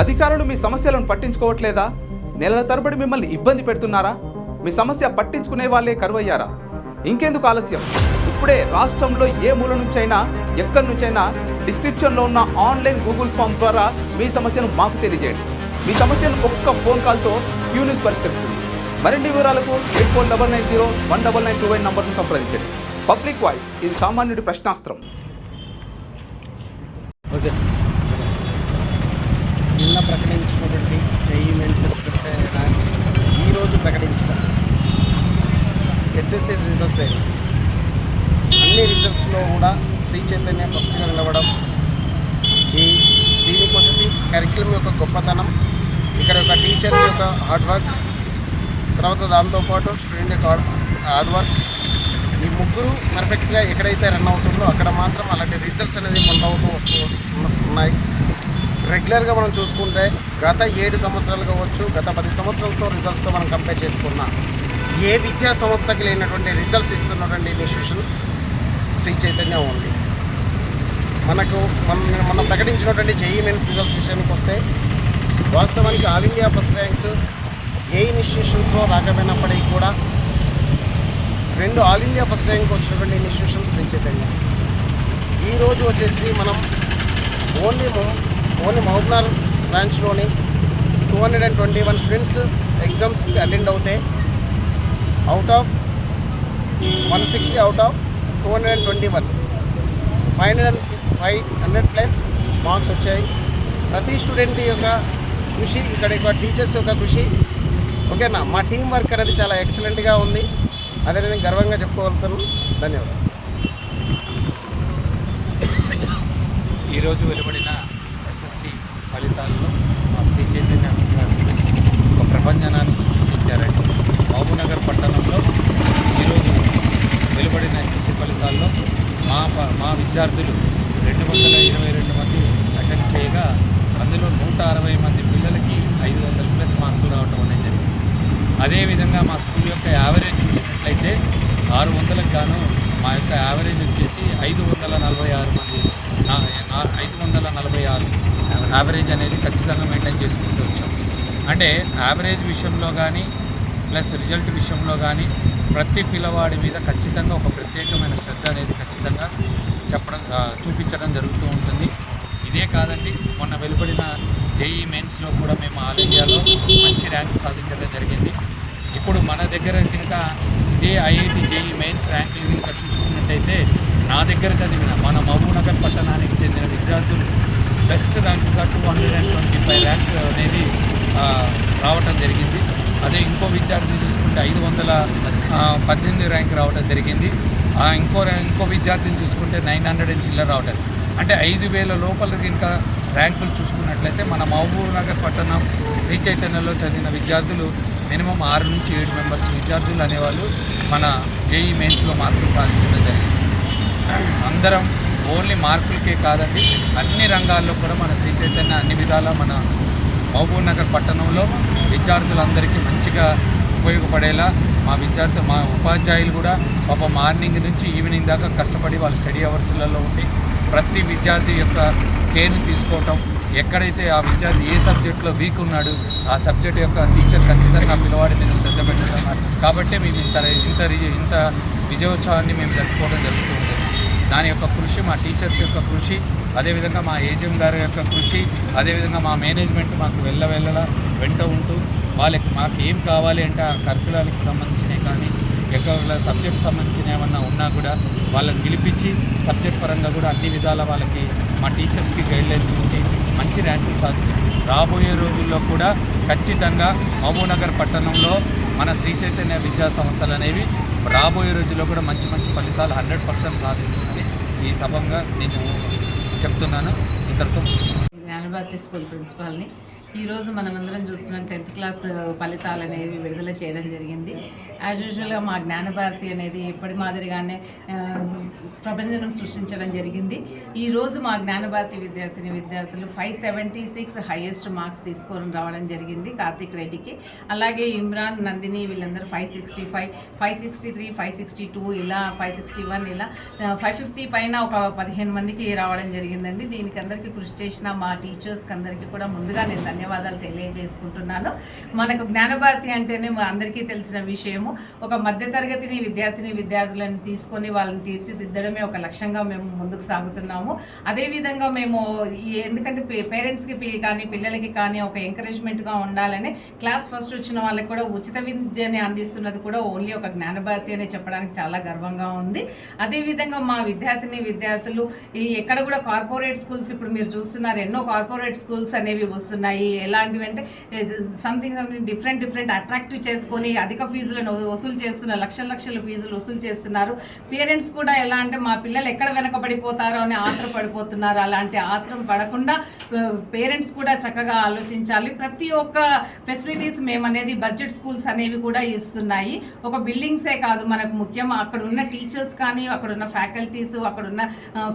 అధికారులు మీ సమస్యలను పట్టించుకోవట్లేదా? నెలల తరబడి మిమ్మల్ని ఇబ్బంది పెడుతున్నారా? మీ సమస్య పట్టించుకునే వాళ్ళే కరువయ్యారా? ఇంకెందుకు ఆలస్యం? ఇప్పుడే రాష్ట్రంలో ఏ మూల నుంచైనా ఎక్కడి నుంచైనా డిస్క్రిప్షన్లో ఉన్న ఆన్లైన్ గూగుల్ ఫామ్ ద్వారా మీ సమస్యను మాకు తెలియజేయండి. మీ సమస్యను ఒక్క ఫోన్ కాల్తో క్యూ న్యూస్ పరిష్కరిస్తుంది. మరిన్ని వివరాలకు 8490199929 నంబర్ను సంప్రదించండి. పబ్లిక్ వాయిస్, ఇది సామాన్యుడి ప్రశ్నాస్త్రం. ఓకే, నిన్న ప్రకటించినటువంటి జేఈఈ మెయిన్స్ ఈరోజు ప్రకటించిన ఎస్ఎస్సి రిజల్ట్స్ అన్ని రిజల్ట్స్లో కూడా శ్రీ చైతన్య ఫస్ట్గా నిలవడం, దీనికి వచ్చేసి కరిక్యులం యొక్క గొప్పతనం, ఇక్కడ యొక్క టీచర్స్ యొక్క హార్డ్ వర్క్, తర్వాత దాంతోపాటు స్టూడెంట్ యొక్క హార్డ్ వర్క్, ఈ ముగ్గురు పర్ఫెక్ట్గా ఎక్కడైతే రన్ అవుతుందో అక్కడ మాత్రం అలాంటి రిజల్ట్స్ అనేది పొందవుతూ ఉన్నాయి. రెగ్యులర్గా మనం చూసుకుంటే గత 7 సంవత్సరాలు కావచ్చు, గత 10 సంవత్సరాలతో రిజల్ట్స్తో మనం కంపేర్ చేసుకున్నా ఏ విద్యా సంస్థకి లేనటువంటి రిజల్ట్స్ ఇస్తున్నటువంటి ఇన్స్టిట్యూషన్ శ్రీ చైతన్య ఉంది. మనం ప్రకటించినటువంటి జేఈఈ మెయిన్స్ రిజల్ట్స్ విషయానికి వస్తే వాస్తవానికి ఆల్ ఇండియా ఫస్ట్ ర్యాంక్స్ ఏ ఇన్స్టిట్యూషన్స్లో రాకపోయినప్పటికీ కూడా 2 ఆల్ ఇండియా ఫస్ట్ ర్యాంక్ వచ్చినటువంటి ఇన్స్టిట్యూషన్ శ్రీ చైతన్య. ఈరోజు వచ్చేసి మనం ఓన్లీ మహబూబ్నగర్ బ్రాంచ్లోని 221 స్టూడెంట్స్ ఎగ్జామ్స్కి అటెండ్ అవుతే out of 160 out of 221 500+ marks వచ్చాయి. ప్రతి స్టూడెంట్ యొక్క కృషి, ఇక్కడ యొక్క టీచర్స్ యొక్క కృషి, ఓకేనా, మా టీం వర్క్ అనేది చాలా ఎక్సలెంట్గా ఉంది. అదే నేను గర్వంగా చెప్పుకోగలుగుతాను. ధన్యవాదాలు. ఈరోజు వెలువడిన ఎస్ఎస్సి ఫలితాల్లో మా శ్రీ చైతన్య విద్యార్థులు ఒక ప్రపంచనాన్ని సృష్టించారండి. మహబూబ్నగర్ పట్టణంలో ఈరోజు వెలువడిన ఎస్ఎస్సి ఫలితాల్లో మా విద్యార్థులు 222 మంది అటెండ్ చేయగా అందులో 160 మంది పిల్లలకి 500+ మార్కులు రావడం అనేది జరిగింది. అదేవిధంగా మా స్కూల్ యొక్క యావరేజ్ చూసినట్లయితే 600కు గాను మా యొక్క యావరేజ్ వచ్చేసి 546 మంది 546 యావరేజ్ అనేది ఖచ్చితంగా మెయింటైన్ చేసుకుంటూ వచ్చాం. అంటే యావరేజ్ విషయంలో కానీ ప్లస్ రిజల్ట్ విషయంలో కానీ ప్రతి పిల్లవాడి మీద ఖచ్చితంగా ఒక ప్రత్యేకమైన శ్రద్ధ అనేది ఖచ్చితంగా చూపించడం జరుగుతూ ఉంటుంది. ఇదే కాదండి, మొన్న వెలువడిన జేఈఈ మెయిన్స్లో కూడా మేము ఆల్ ఇండియాలో మంచి ర్యాంక్స్ సాధించడం జరిగింది. ఇప్పుడు మన దగ్గర కనుక ఇదే ఐఐటి జేఈఈ మెయిన్స్ ర్యాంకింగ్ కనుక చూసుకున్నట్టయితే నా దగ్గర చదివిన మన మహబూబ్నగర్ పట్టణానికి చెందిన విద్యార్థులు బెస్ట్ ర్యాంకుగా 225 ర్యాంక్స్ అనేది రావటం జరిగింది. అదే ఇంకో విద్యార్థిని చూసుకుంటే 518 ర్యాంక్ రావడం జరిగింది. ఇంకో విద్యార్థిని చూసుకుంటే 900 చిల్లర రావటం. అంటే 5000 లోపల ఇంకా ర్యాంకులు చూసుకున్నట్లయితే మన మహబూబ్నగర్ పట్టణం శ్రీ చైతన్యలో చదివిన విద్యార్థులు మినిమం 6 నుంచి 7 మెంబర్స్ విద్యార్థులు అనేవాళ్ళు మన జేఈఈ మెయిన్స్లో మార్కులు సాధించడం జరిగింది. అందరం ఓన్లీ మార్కులకే కాదండి, అన్ని రంగాల్లో కూడా మన శ్రీ చైతన్య అన్ని విధాలా మన మహబూబ్నగర్ పట్టణంలో విద్యార్థులందరికీ మంచిగా ఉపయోగపడేలా మా ఉపాధ్యాయులు కూడా పాప మార్నింగ్ నుంచి ఈవినింగ్ దాకా కష్టపడి వాళ్ళ స్టడీ అవర్స్లలో ఉండి ప్రతి విద్యార్థి యొక్క కేర్ని తీసుకోవటం, ఎక్కడైతే ఆ విద్యార్థి ఏ సబ్జెక్ట్లో వీక్ ఉన్నాడు ఆ సబ్జెక్ట్ యొక్క టీచర్ ఖచ్చితంగా పిల్లవాడి మీద శ్రద్ధ పెట్టడం. కాబట్టి మేము ఇంత విజయోత్సవాన్ని మేము జరుపుకోవడం జరుగుతూ ఉంటుంది. దాని యొక్క కృషి, మా టీచర్స్ యొక్క కృషి, అదేవిధంగా మా ఏజిఎం గారి యొక్క కృషి, అదేవిధంగా మా మేనేజ్మెంట్ మాకు వెంట ఉంటూ మాకు ఏం కావాలి అంటే ఆ కరికులానికి సంబంధించినవి కానీ ఎక్కడ సబ్జెక్ట్ సంబంధించిన ఏమన్నా ఉన్నా కూడా వాళ్ళని పిలిపించి సబ్జెక్ట్ పరంగా కూడా అన్ని విధాల వాళ్ళకి మా టీచర్స్కి గైడ్లైన్స్ ఇచ్చి మంచి ర్యాంకులు సాధించారు. రాబోయే రోజుల్లో కూడా ఖచ్చితంగా మహబూబ్నగర్ పట్టణంలో మన శ్రీ చైతన్య విద్యా సంస్థలు అనేవి రాబోయే రోజుల్లో కూడా మంచి ఫలితాలు 100% సాధిస్తుందని ఈ సభంగా నేను చెప్తున్నాను. ఇంతటితో జ్ఞానభారతి స్కూల్ ప్రిన్సిపాల్ని. ఈరోజు మనమందరం చూస్తున్నాం 10th క్లాస్ ఫలితాలు అనేవి విడుదల చేయడం జరిగింది. యాజ్ యూజువల్గా మా జ్ఞానభారతి అనేది ఎప్పటి మాదిరిగానే ప్రపంచం సృష్టించడం జరిగింది. ఈరోజు మా జ్ఞానభారతి విద్యార్థులు 576 హైయెస్ట్ మార్క్స్ తీసుకొని రావడం జరిగింది కార్తిక్ రెడ్డికి. అలాగే ఇమ్రాన్, నందిని వీళ్ళందరూ 565, 563, 562 ఇలా 561 ఇలా 550 పైన ఒక 15 మందికి రావడం జరిగిందండి. దీనికి అందరికీ కృషి చేసిన మా టీచర్స్కి అందరికీ కూడా ముందుగా నేను ధన్యవాదాలు తెలియజేసుకుంటున్నాను. మనకు జ్ఞానభారతి అంటేనే అందరికీ తెలిసిన విషయము. ఒక మధ్యతరగతిని విద్యార్థులను తీసుకొని వాళ్ళని తీర్చిదిద్దడమే ఒక లక్ష్యంగా మేము ముందుకు సాగుతున్నాము. అదేవిధంగా మేము ఎందుకంటే పేరెంట్స్కి కానీ పిల్లలకి కానీ ఒక ఎంకరేజ్మెంట్గా ఉండాలని క్లాస్ ఫస్ట్ వచ్చిన వాళ్ళకి కూడా ఉచిత విద్యని అందిస్తున్నది కూడా ఓన్లీ ఒక జ్ఞానభారతి అని చెప్పడానికి చాలా గర్వంగా ఉంది. అదేవిధంగా మా విద్యార్థులు ఎక్కడ కూడా కార్పొరేట్ స్కూల్స్ ఇప్పుడు మీరు చూస్తున్నారు, ఎన్నో కార్పొరేట్ స్కూల్స్ అనేవి వస్తున్నాయి. ఎలాంటివి అంటే సంథింగ్ డిఫరెంట్ అట్రాక్టివ్ చేసుకొని అధిక ఫీజులను వసూలు చేస్తున్నారు, లక్షల ఫీజులు వసూలు చేస్తున్నారు. పేరెంట్స్ కూడా ఎలా అంటే మా పిల్లలు ఎక్కడ వెనకబడిపోతారో అని ఆత్రపడిపోతున్నారు. అలాంటి ఆత్రం పడకుండా పేరెంట్స్ కూడా చక్కగా ఆలోచించాలి. ప్రతి ఒక్క ఫెసిలిటీస్ మేము అనేది బడ్జెట్ స్కూల్స్ అనేవి కూడా ఇస్తున్నాయి. ఒక బిల్డింగ్సే కాదు మనకు ముఖ్యం, అక్కడ ఉన్న టీచర్స్ కానీ అక్కడ ఉన్న ఫ్యాకల్టీస్ అక్కడ ఉన్న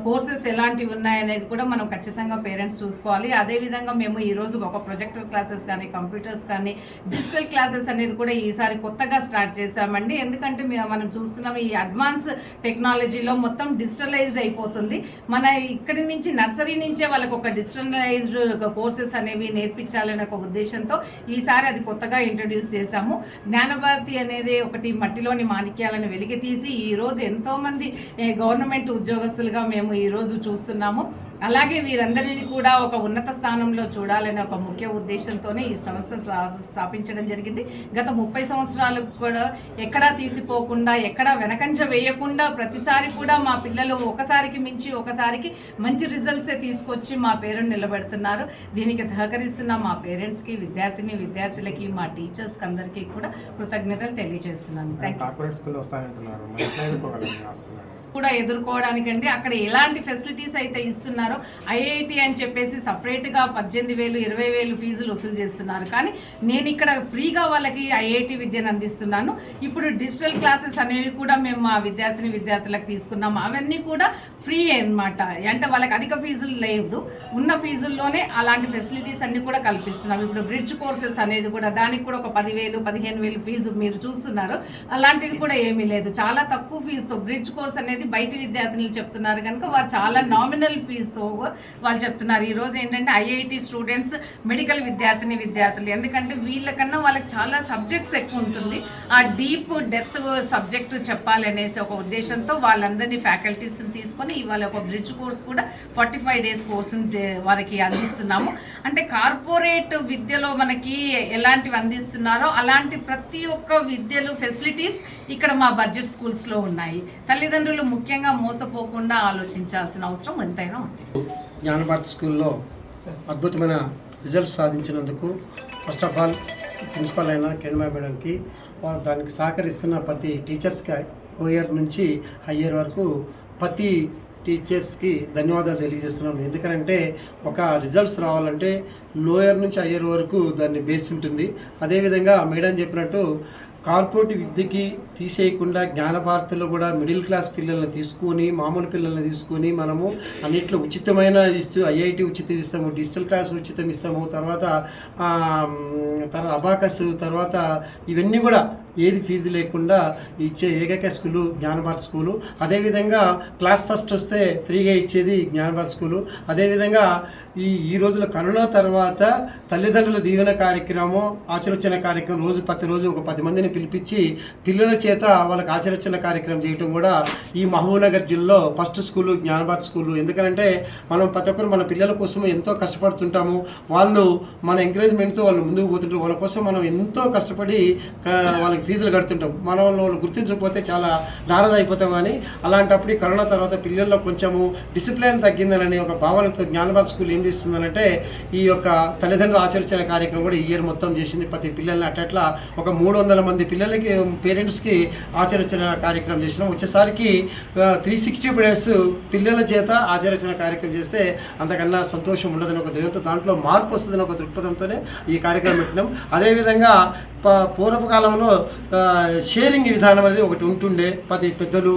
కోర్సెస్ ఎలాంటివి ఉన్నాయనేది కూడా మనం ఖచ్చితంగా పేరెంట్స్ చూసుకోవాలి. అదేవిధంగా మేము ఈరోజు ఒక ప్రొజెక్టర్ క్లాసెస్ కానీ కంప్యూటర్స్ కానీ డిజిటల్ క్లాసెస్ అనేది కూడా ఈసారి కొత్తగా స్టార్ట్ చేశామండి. ఎందుకంటే మనం చూస్తున్నాం ఈ అడ్వాన్స్ టెక్నాలజీలో మొత్తం డిజిటలైజ్డ్ అయిపోతుంది. మన ఇక్కడి నుంచి నర్సరీ నుంచే వాళ్ళకి ఒక డిజిటలైజ్డ్ కోర్సెస్ అనేవి నేర్పించాలనే ఒక ఉద్దేశంతో ఈసారి అది కొత్తగా ఇంట్రడ్యూస్ చేశాము. జ్ఞానభారతి అనేది ఒకటి మట్టిలోని మాణిక్యాలను వెలికి తీసి ఈరోజు ఎంతోమంది గవర్నమెంట్ ఉద్యోగస్తులుగా మేము ఈరోజు చూస్తున్నాము. అలాగే వీరందరినీ కూడా ఒక ఉన్నత స్థానంలో చూడాలనే ఒక ముఖ్య ఉద్దేశంతోనే ఈ సంస్థ స్థాపించడం జరిగింది. గత 30 సంవత్సరాలకు కూడా ఎక్కడా తీసిపోకుండా ఎక్కడా వెనకంజ వేయకుండా ప్రతిసారి కూడా మా పిల్లలు ఒకసారికి మించి ఒకసారికి మంచి రిజల్ట్సే తీసుకొచ్చి మా పేరును నిలబెడుతున్నారు. దీనికి సహకరిస్తున్న మా పేరెంట్స్కి, విద్యార్థులకి, మా టీచర్స్కి అందరికీ కూడా కృతజ్ఞతలు తెలియజేస్తున్నాను. కూడా ఎదుర్కోవడానికంటే అక్కడ ఎలాంటి ఫెసిలిటీస్ అయితే ఇస్తున్నారో ఐఐటి అని చెప్పేసి సపరేట్గా 18,000, 20,000 ఫీజులు వసూలు చేస్తున్నారు. కానీ నేను ఇక్కడ ఫ్రీగా వాళ్ళకి ఐఐటి విద్యను అందిస్తున్నాను. ఇప్పుడు డిజిటల్ క్లాసెస్ అనేవి కూడా మేము మా విద్యార్థులకు తీసుకున్నాము. అవన్నీ కూడా ఫ్రీ అన్నమాట. అంటే వాళ్ళకి అధిక ఫీజులు లేదు, ఉన్న ఫీజుల్లోనే అలాంటి ఫెసిలిటీస్ అన్ని కూడా కల్పిస్తున్నాం. ఇప్పుడు బ్రిడ్జ్ కోర్సెస్ అనేది కూడా దానికి కూడా ఒక 10,000, 15,000 ఫీజు మీరు చూస్తున్నారు. అలాంటిది కూడా ఏమీ లేదు, చాలా తక్కువ ఫీజుతో బ్రిడ్జ్ కోర్స్ అనేది బయట విద్యార్థులు చెప్తున్నారు కనుక వారు చాలా నామినల్ ఫీజుతో వాళ్ళు చెప్తున్నారు. ఈరోజు ఏంటంటే ఐఐటి స్టూడెంట్స్, మెడికల్ విద్యార్థులు ఎందుకంటే వీళ్ళకన్నా వాళ్ళకి చాలా సబ్జెక్ట్స్ ఎక్కువ ఉంటుంది. ఆ డీప్ డెప్త్ సబ్జెక్ట్ చెప్పాలి అనేసి ఒక ఉద్దేశంతో వాళ్ళందరినీ ఫ్యాకల్టీస్ని తీసుకొని ఇవాళ ఒక బ్రిడ్జ్ కోర్స్ కూడా 45 days కోర్సుని వారికి అందిస్తున్నాము. అంటే కార్పొరేట్ విద్యలో మనకి ఎలాంటివి అందిస్తున్నారో అలాంటి ప్రతి ఒక్క విద్యలు ఫెసిలిటీస్ ఇక్కడ మా బడ్జెట్ స్కూల్స్లో ఉన్నాయి. తల్లిదండ్రులు ముఖ్యంగా మోసపోకుండా ఆలోచించాల్సిన అవసరం ఎంతైనా ఉంది. జ్ఞానభారతి స్కూల్లో అద్భుతమైన రిజల్ట్స్ సాధించినందుకు ఫస్ట్ ఆఫ్ ఆల్ ప్రిన్సిపల్ అయిన కిరణ్ మేడంకి, దానికి సహకరిస్తున్న ప్రతి టీచర్స్కి లోయర్ నుంచి హయ్యర్ వరకు ప్రతి టీచర్స్కి ధన్యవాదాలు తెలియజేస్తున్నాను. ఎందుకంటే ఒక రిజల్ట్స్ రావాలంటే లోయర్ నుంచి హయ్యర్ వరకు దాన్ని బేస్ ఉంటుంది. అదేవిధంగా మేడం చెప్పినట్టు కార్పొరేట్ విద్యకి తీసేయకుండా జ్ఞానభారతిలో కూడా మిడిల్ క్లాస్ పిల్లల్ని తీసుకొని, మామూలు పిల్లల్ని తీసుకొని మనము అన్నిట్లో ఉచితమైన ఇస్తూ ఐఐటి ఉచితం ఇస్తాము, డిజిటల్ క్లాస్ ఉచితం ఇస్తాము, తర్వాత అబాకస్, తర్వాత ఇవన్నీ కూడా ఏది ఫీజు లేకుండా ఇచ్చే ఏకైక స్కూలు జ్ఞానభారతి స్కూలు. అదేవిధంగా క్లాస్ ఫస్ట్ వస్తే ఫ్రీగా ఇచ్చేది జ్ఞానభారతి స్కూలు. అదేవిధంగా ఈ రోజుల కరోనా తర్వాత తల్లిదండ్రుల దీవెన కార్యక్రమం, ఆచరించిన కార్యక్రమం ప్రతిరోజు ఒక 10 మందిని పిలిపించి పిల్లల చేత వాళ్ళకి ఆచరించిన కార్యక్రమం చేయటం కూడా ఈ మహబూబ్నగర్ జిల్లాలో ఫస్ట్ స్కూలు జ్ఞానభారతి స్కూలు. ఎందుకంటే మనం ప్రతి ఒక్కరు మన పిల్లల కోసం ఎంతో కష్టపడుతుంటాము. వాళ్ళు మన ఎంకరేజ్మెంట్తో వాళ్ళు ముందుకు పోతుంటారు. వాళ్ళ కోసం మనం ఎంతో కష్టపడి వాళ్ళకి ఫీజులు కడుతుంటాం. మనం వాళ్ళు గుర్తించకపోతే చాలా నారాజ అయిపోతాం. కానీ అలాంటప్పుడు కరోనా తర్వాత పిల్లల్లో కొంచెము డిసిప్లిన్ తగ్గిందనని ఒక భావనతో జ్ఞానభారతి స్కూల్ ఏం చేస్తుందనంటే ఈ యొక్క తల్లిదండ్రులు ఆచరించిన కార్యక్రమం కూడా ఈ ఇయర్ మొత్తం చేసింది. ప్రతి పిల్లల్ని అట్లా ఒక 300 మంది పిల్లలకి పేరెంట్స్కి ఆచరించిన కార్యక్రమం చేసినాం. వచ్చేసరికి 360 డేస్ పిల్లల చేత ఆచరించిన కార్యక్రమం చేస్తే అంతకన్నా సంతోషం ఉండదని ఒక ధైర్యంతో, దాంట్లో మార్పు వస్తుందని ఒక దృక్పథంతోనే ఈ కార్యక్రమం పెట్టినాం. అదేవిధంగా పూర్వపు కాలంలో షేరింగ్ విధానం అనేది ఒకటి ఉంటుండే, 10 పెద్దలు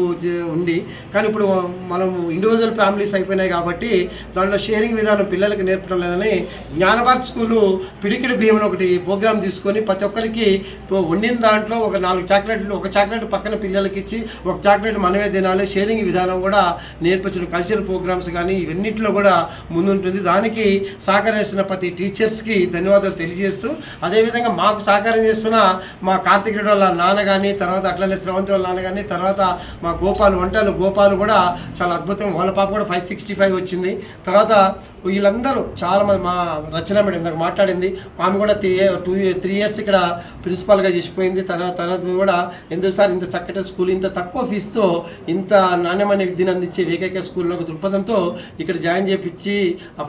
ఉండి, కానీ ఇప్పుడు మనం ఇండివిజువల్ ఫ్యామిలీస్ అయిపోయినాయి కాబట్టి దాంట్లో షేరింగ్ విధానం పిల్లలకి నేర్పడం లేదని జ్ఞానభారతి స్కూలు పిడికిడి బియ్యం ఒకటి ప్రోగ్రామ్ తీసుకొని ప్రతి ఒక్కరికి వండిన దాంట్లో ఒక 4 చాక్లెట్లు, ఒక చాక్లెట్ పక్కన పిల్లలకి ఇచ్చి ఒక చాక్లెట్ మనమే తినాలి, షేరింగ్ విధానం కూడా నేర్పించడం, కల్చరల్ ప్రోగ్రామ్స్ కానీ ఇవన్నింటిలో కూడా ముందుంటుంది. దానికి సహకరిస్తున్న ప్రతి టీచర్స్కి ధన్యవాదాలు తెలియజేస్తూ, అదేవిధంగా మాకు సహకారం చేస్తున్న మా కార్తిక్ రెడ్డి వాళ్ళ నాన్న కానీ, తర్వాత అట్లనే శ్రవంతి వాళ్ళ నాన్న కానీ, తర్వాత మా గోపాలు కూడా చాలా అద్భుతం, వాళ్ళ పాప కూడా 565 వచ్చింది. తర్వాత వీళ్ళందరూ చాలామంది, మా రచన మేడం ఇందాక మాట్లాడింది, ఆమె కూడా 3 ఇయర్స్ ఇక్కడ ప్రిన్సిపాల్గా చేసిపోయింది. తర్వాత కూడా ఎందుకు సార్ ఇంత చక్కటి స్కూల్, ఇంత తక్కువ ఫీజుతో ఇంత నాణ్యమైన విద్యను అందించే ఏకైక స్కూల్లో ఒక దృక్పథంతో ఇక్కడ జాయిన్ చేయించి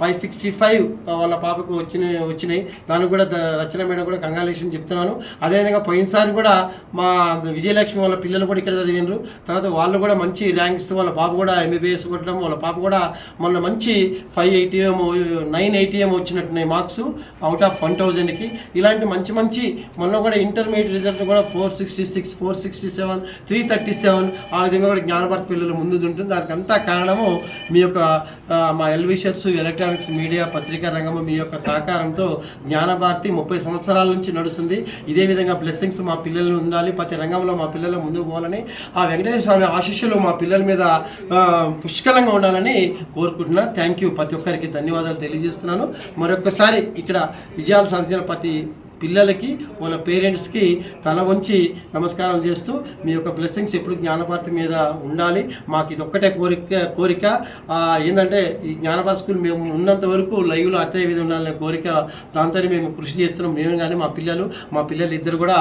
565 వాళ్ళ పాపకు వచ్చినాయి. దానికి కూడా రచన మేడం కూడా కంగ్రాచులేషన్ చెప్తున్నాను. అదేవిధంగా పోయినసారి కూడా మా విజయలక్ష్మి వాళ్ళ పిల్లలు కూడా ఇక్కడ చదివినారు. తర్వాత వాళ్ళు కూడా మంచి ర్యాంక్స్, వాళ్ళ పాప కూడా MBBS కొట్టడం, వాళ్ళ పాప కూడా మొన్న మంచి 980 వచ్చినట్టున్నాయి మార్క్స్ అవుట్ ఆఫ్ 1000కి. ఇలాంటి మంచి మొన్న కూడా ఇంటర్మీడియట్ రిజల్ట్ కూడా 466, 467, 337 ఆ విధంగా కూడా జ్ఞానభారతి పిల్లలు ముందు ఉంటుంది. దానికి అంతా కారణము మీ యొక్క మా ఎల్విషర్స్, ఎలక్ట్రానిక్స్ మీడియా, పత్రికా రంగము మీ యొక్క సహకారంతో జ్ఞానభారతి 30 సంవత్సరాల నుంచి నడుస్తుంది. ఇదే విధంగా బ్లెస్సింగ్స్ మా పిల్లలు ఉండాలి, ప్రతి రంగంలో మా పిల్లలు ముందుకు పోవాలని, ఆ వెంకటేశ్వర స్వామి ఆశీస్సులు మా పిల్లల మీద పుష్కలంగా ఉండాలని కోరుకుంటున్నా. థ్యాంక్ యూ, ప్రతి ఒక్కరికి ధన్యవాదాలు తెలియజేస్తున్నాను. మరొకసారి ఇక్కడ విజయాలు సాధించిన ప్రతి పిల్లలకి, వాళ్ళ పేరెంట్స్కి తల వంచి నమస్కారం చేస్తూ, మీ యొక్క బ్లెస్సింగ్స్ ఎప్పుడు జ్ఞానభారతి మీద ఉండాలి. మాకు ఇది ఒక్కటే కోరిక ఏంటంటే ఈ జ్ఞానభారతి స్కూల్ మేము ఉన్నంత వరకు లైవ్లో అదే విధంగా ఉండాలనే కోరిక, దాంతో మేము కృషి చేస్తున్నాం. మేము కానీ మా పిల్లలు ఇద్దరు కూడా,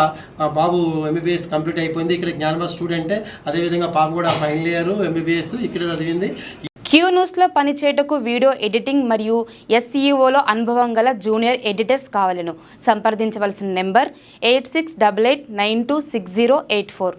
బాబు MBBS కంప్లీట్ అయిపోయింది, ఇక్కడ జ్ఞానభారతి స్టూడెంటే. అదేవిధంగా పాప కూడా ఫైనల్ ఇయర్ MBBS ఇక్కడ చదివింది. క్యూ న్యూస్లో పనిచేయటకు వీడియో ఎడిటింగ్ మరియు SEOలో అనుభవం గల జూనియర్ ఎడిటర్స్ కావాలను. సంప్రదించవలసిన నెంబర్ 8688926084.